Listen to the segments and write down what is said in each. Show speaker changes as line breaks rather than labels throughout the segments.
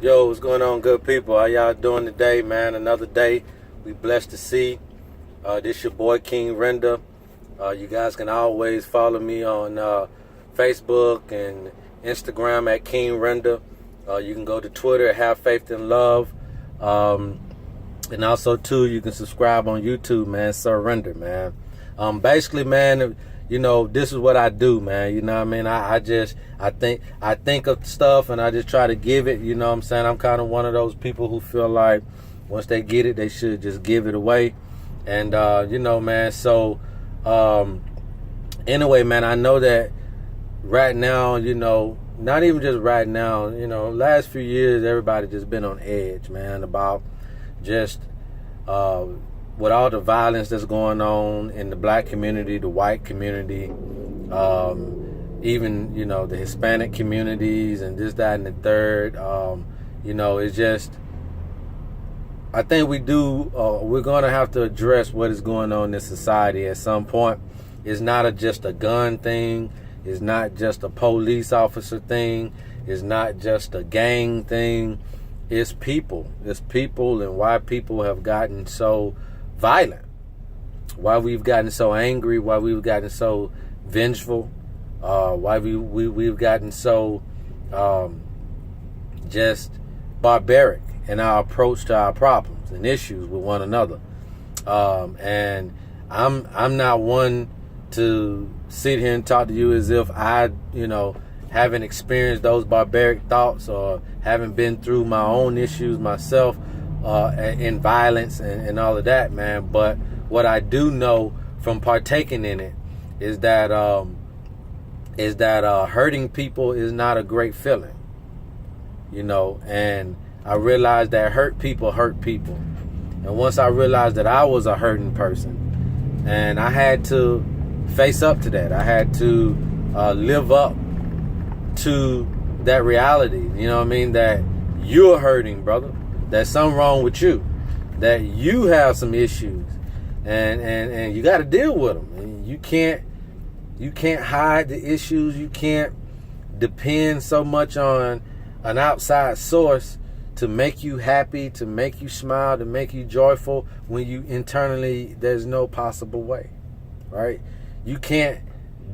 Yo, what's going on, good people? How y'all doing today, man? Another day. We blessed to see. This your boy King Render. You guys can always follow me on Facebook and Instagram at King Render. You can go to Twitter at Have Faith in Love. And also too, you can subscribe on YouTube, man. Surrender, man. Basically, man, you know, this is what I do, man. You know what I mean? I think of stuff and I just try to give it, you know what I'm saying? I'm kind of one of those people who feel like once they get it, they should just give it away. And, you know, man, so, anyway, man, I know that right now, you know, not even just right now, you know, last few years, everybody just been on edge, man, about just, with all the violence that's going on in the black community, the white community, even, you know, the Hispanic communities and this, that, and the third, you know, it's just, I think we're going to have to address what is going on in society at some point. It's not just a gun thing. It's not just a police officer thing. It's not just a gang thing. It's people. It's people, and why people have gotten so violent, why we've gotten so angry, why we've gotten so vengeful, why we've gotten so just barbaric in our approach to our problems and issues with one another. And I'm not one to sit here and talk to you as if I, you know, haven't experienced those barbaric thoughts or haven't been through my own issues myself in violence and all of that, man. But what I do know from partaking in it is that hurting people is not a great feeling, you know. And I realized that hurt people. And once I realized that I was a hurting person, and I had to face up to that, I had to live up to that reality, you know what I mean, that you're hurting, brother, that something wrong with you, that you have some issues, and you got to deal with them. And you can't hide the issues. You can't depend so much on an outside source to make you happy, to make you smile, to make you joyful, when you internally, there's no possible way, right? You can't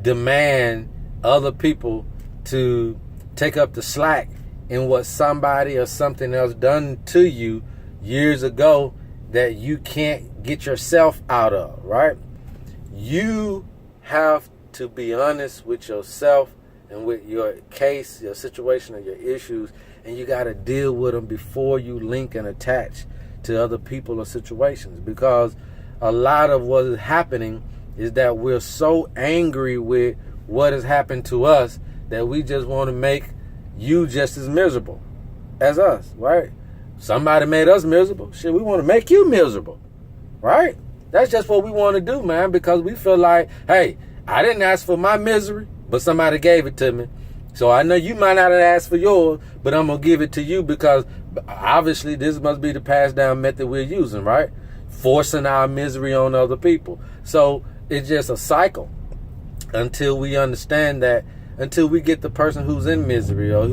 demand other people to take up the slack in what somebody or something else done to you years ago that you can't get yourself out of, right? You have to be honest with yourself and with your case, your situation, or your issues, and you got to deal with them before you link and attach to other people or situations. Because a lot of what is happening is that we're so angry with what has happened to us that we just want to make you just as miserable as us, right? Somebody made us miserable. Shit, we want to make you miserable, right? That's just what we want to do, man, because we feel like, hey, I didn't ask for my misery, but somebody gave it to me. So I know you might not have asked for yours, but I'm going to give it to you because obviously this must be the passed down method we're using, right? Forcing our misery on other people. So it's just a cycle until we understand that, until we get the person who's in misery, or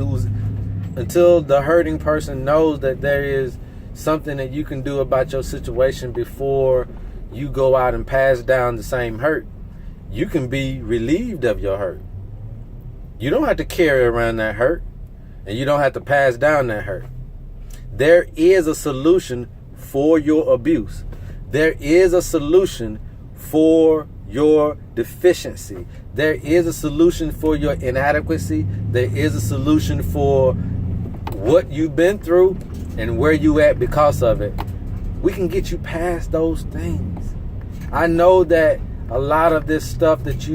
until the hurting person knows that there is something that you can do about your situation before you go out and pass down the same hurt. You can be relieved of your hurt. You don't have to carry around that hurt, and you don't have to pass down that hurt. There is a solution for your abuse. There is a solution for your deficiency. There is a solution for your inadequacy. There is a solution for what you've been through and where you at because of it. We can get you past those things. I know that a lot of this stuff that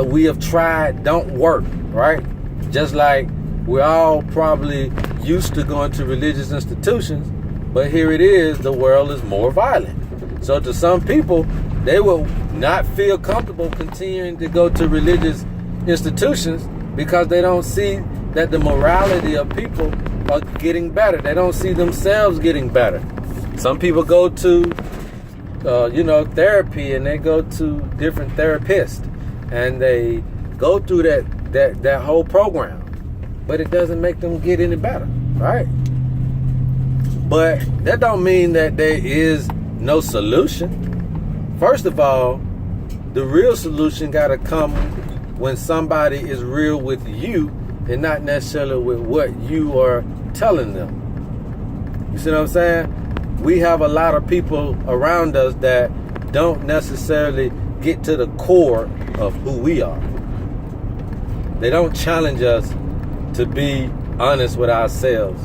we have tried don't work, right? Just like we're all probably used to going to religious institutions, but here it is, the world is more violent. So to some people, they will not feel comfortable continuing to go to religious institutions because they don't see that the morality of people are getting better. They don't see themselves getting better. Some people go to, therapy, and they go to different therapists, and they go through that whole program. but it doesn't make them get any better, right? But that don't mean that there is no solution. First of all, the real solution got to come when somebody is real with you and not necessarily with what you are telling them. You see what I'm saying? We have a lot of people around us that don't necessarily get to the core of who we are. They don't challenge us to be honest with ourselves.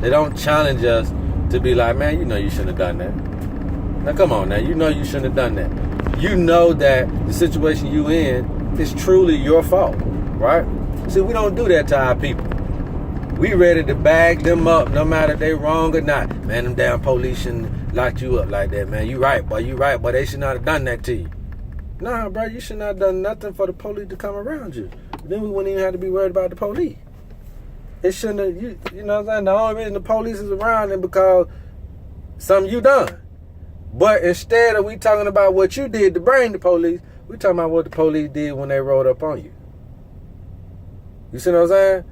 They don't challenge us to be like, man, you know you shouldn't have done that. Now come on now, you know you shouldn't have done that. You know that the situation you in is truly your fault, right? See, we don't do that to our people. We ready to bag them up no matter if they wrong or not. Man, them damn police shouldn't lock you up like that, man. You right, boy, they should not have done that to you. Nah, bro, you should not have done nothing for the police to come around you. Then we wouldn't even have to be worried about the police. It shouldn't have, you know what I'm saying? The only reason the police is around is because something you done. But instead of we talking about what you did to bring the police, we talking about what the police did when they rolled up on you. You see what I'm saying?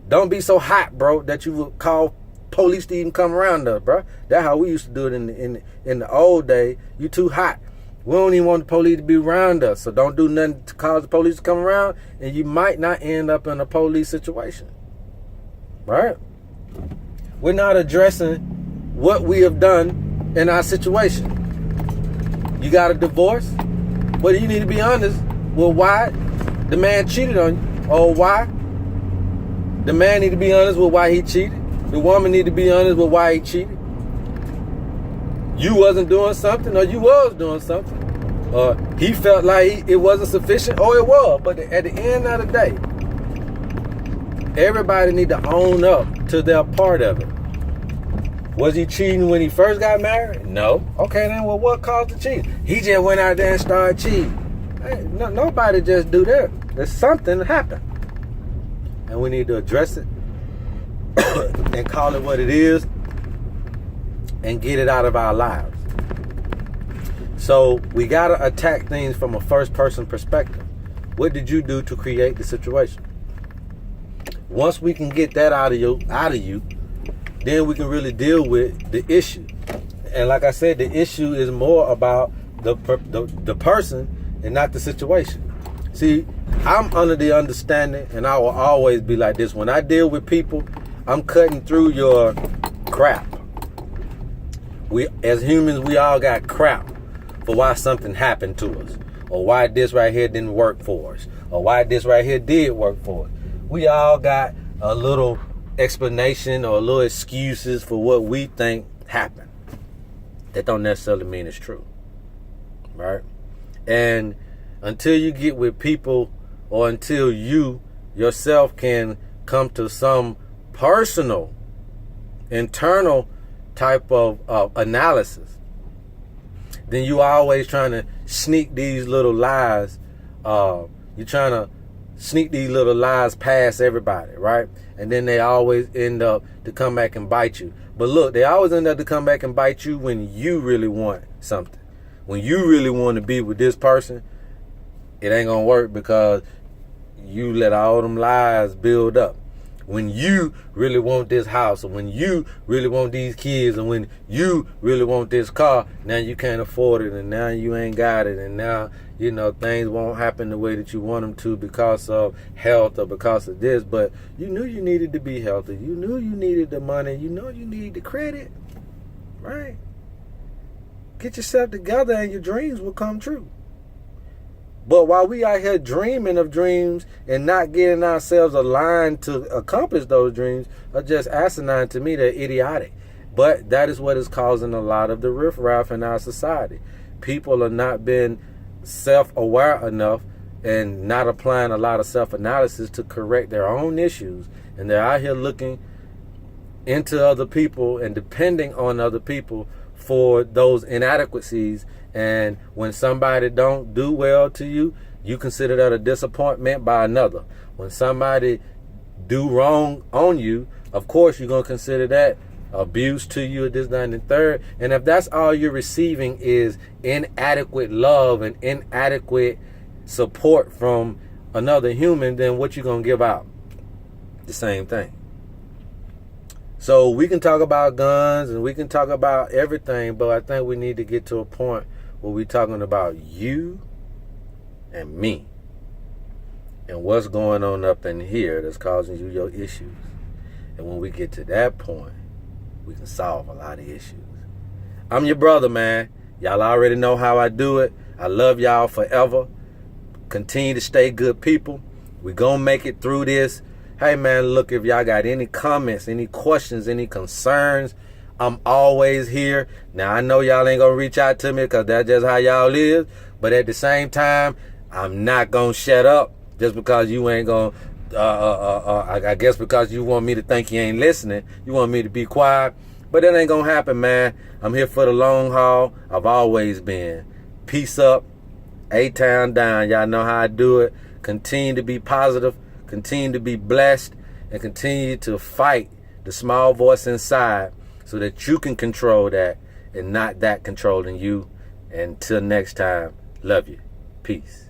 Don't be so hot, bro, that you would call police to even come around us, bro. That's how we used to do it in the old day. You too hot. We don't even want the police to be around us, so don't do nothing to cause the police to come around, and you might not end up in a police situation, right? We're not addressing what we have done in our situation. You got a divorce? Well, you need to be honest. Well, why the man cheated on you, or why the man need to be honest with why he cheated. The woman need to be honest with why he cheated. You wasn't doing something, or you was doing something. He felt like it wasn't sufficient, or it was. But at the end of the day, everybody need to own up to their part of it. Was he cheating when he first got married? No. Okay, then, well, what caused the cheat? He just went out there and started cheating. Hey, nobody just do that. There's something that happened. And we need to address it and call it what it is and get it out of our lives. So we got to attack things from a first person perspective. What did you do to create the situation? Once we can get that out of you, then we can really deal with the issue. And like I said, the issue is more about the person and not the situation. See, I'm under the understanding, and I will always be like this. When I deal with people, I'm cutting through your crap. We, as humans, we all got crap for why something happened to us, or why this right here didn't work for us, or why this right here did work for us. We all got a little explanation or a little excuses for what we think happened. That don't necessarily mean it's true, right? And until you get with people, or until you yourself can come to some personal, internal type of analysis, then you always trying to sneak these little lies. You're trying to sneak these little lies past everybody, right? And then they always end up to come back and bite you. But look, they always end up to come back and bite you when you really want something. When you really want to be with this person, it ain't gonna work because you let all them lies build up. When you really want this house, or when you really want these kids, and when you really want this car, now you can't afford it, and now you ain't got it, and now, you know, things won't happen the way that you want them to because of health or because of this. But you knew you needed to be healthy. You knew you needed the money. You know you needed the credit, right? Get yourself together and your dreams will come true. But while we out here dreaming of dreams and not getting ourselves aligned to accomplish those dreams are just asinine to me. They're idiotic. But that is what is causing a lot of the riffraff in our society. People are not being self-aware enough and not applying a lot of self-analysis to correct their own issues. And they're out here looking into other people and depending on other people for those inadequacies. And when somebody don't do well to you, you consider that a disappointment by another. When somebody do wrong on you, of course you're going to consider that abuse to you, this, that, and the third. And if that's all you're receiving is inadequate love and inadequate support from another human, then what you going to give out? The same thing. So we can talk about guns and we can talk about everything, but I think we need to get to a point where we're talking about you and me and what's going on up in here that's causing you your issues. And when we get to that point, we can solve a lot of issues. I'm your brother, man. Y'all already know how I do it. I love y'all forever. Continue to stay good people. We gonna make it through this. Hey, man, look, if y'all got any comments, any questions, any concerns, I'm always here. Now, I know y'all ain't gonna reach out to me because that's just how y'all is. But at the same time, I'm not gonna shut up just because you ain't gonna, I guess because you want me to think you ain't listening. You want me to be quiet. But that ain't gonna happen, man. I'm here for the long haul. I've always been. Peace up. A-Town down. Y'all know how I do it. Continue to be positive. Continue to be blessed. And continue to fight the small voice inside so that you can control that and not that controlling you. Until next time, love you. Peace.